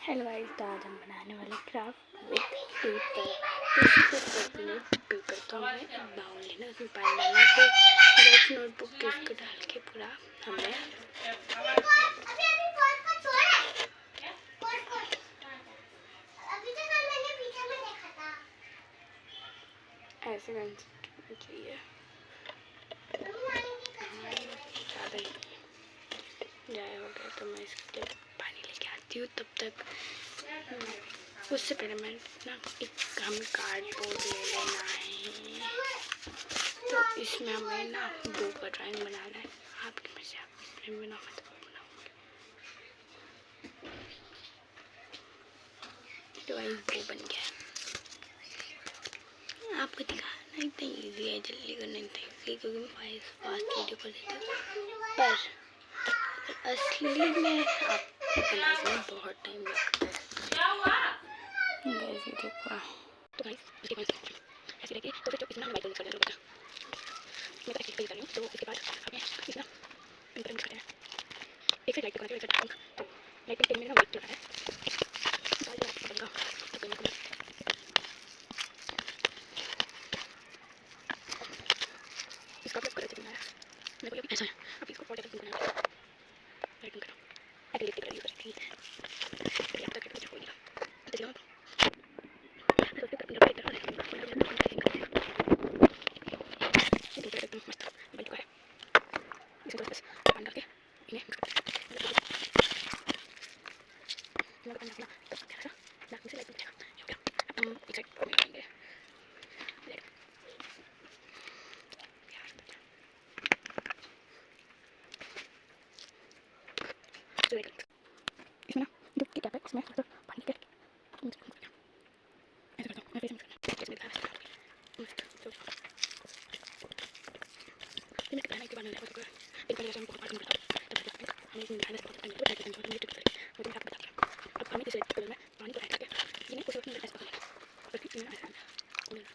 Hello guys, तो आज हम बनाने वाले क्राफ्ट विद पेपर। पेपर तो हमें एक बाउल लेना, उसमें पानी डालना, फिर रफ नोटबुक के उसको डाल के पूरा हमें ऐसे करना चाहिए। ज़्यादा जाया हो गया तो मैं इसके लिए पानी लेके आती हूँ। तब तक उससे पहले मैं ना एक हमें कार्डबोर्ड ले लेना है। तो इसमें हमें ना बो का ड्राइंग बनाना है। आपकी मर्जी, आप ड्राइंग बनाओ, मैं तो बनाऊँगी। तो वही बो बन गया। आपको दिखाना इतना ईजी है, जल्दी करना इतना ईजी, क्योंकि मैं फास्ट वीडियो कर देती हूँ। पर असली में आपको बनाने में बहुत टाइम लगता है। गाइस ये देखो, तो गाइस ऐसे लेके तो फिर जो इसमें हमें वाइट कलर कर देना। मैं तो एक्चुअली कर रही हूँ, तो इसके बाद हमें इसमें पिंक कलर मिक्स करना है। एक से लाइट कलर एक से पिंक, तो लाइट पिंक में ना वाइट कलर है। इसका प्लस कलर से बनाया मेरे को ऐसा है। अब इसको और ज़्यादा पिंक बनाना है। लाइट पिंक करो, एक्रिलिक कलर यूज़ कर सकती है। अब तक कुछ हो नहीं रहा। इसमें ना जो क्या है इसमें तो पानी के ऐसे करता हूँ मैं, फेस में इसमें दिखा रहा है तो मैं कहना के बाद मैंने आपको एक बार ऐसे हमको बात करता हूँ। हमें इसमें दिखाना है तो टाइप करना है, मुझे आपको बता दिया। अब हमें इस रेड कलर में पानी को ऐड करके इन्हें उस वक्त में ऐसा करना है, और फिर इन्हें ऐसा करना है।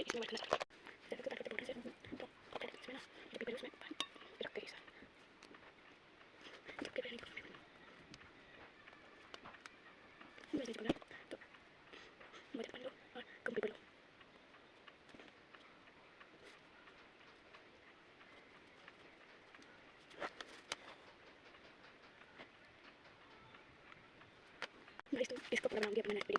इसमें वाइट कलर रेड कलर के बॉर्डर से तो इसमें ना जो पेपर उसमें पानी रख के ऐसा जब पेपर नहीं मैं नहीं पकड़ा तो मुझे पकड़ लो और कम पेपर लो। गाइस तो इसको पूरा बनाऊंगी अपने नेट पे।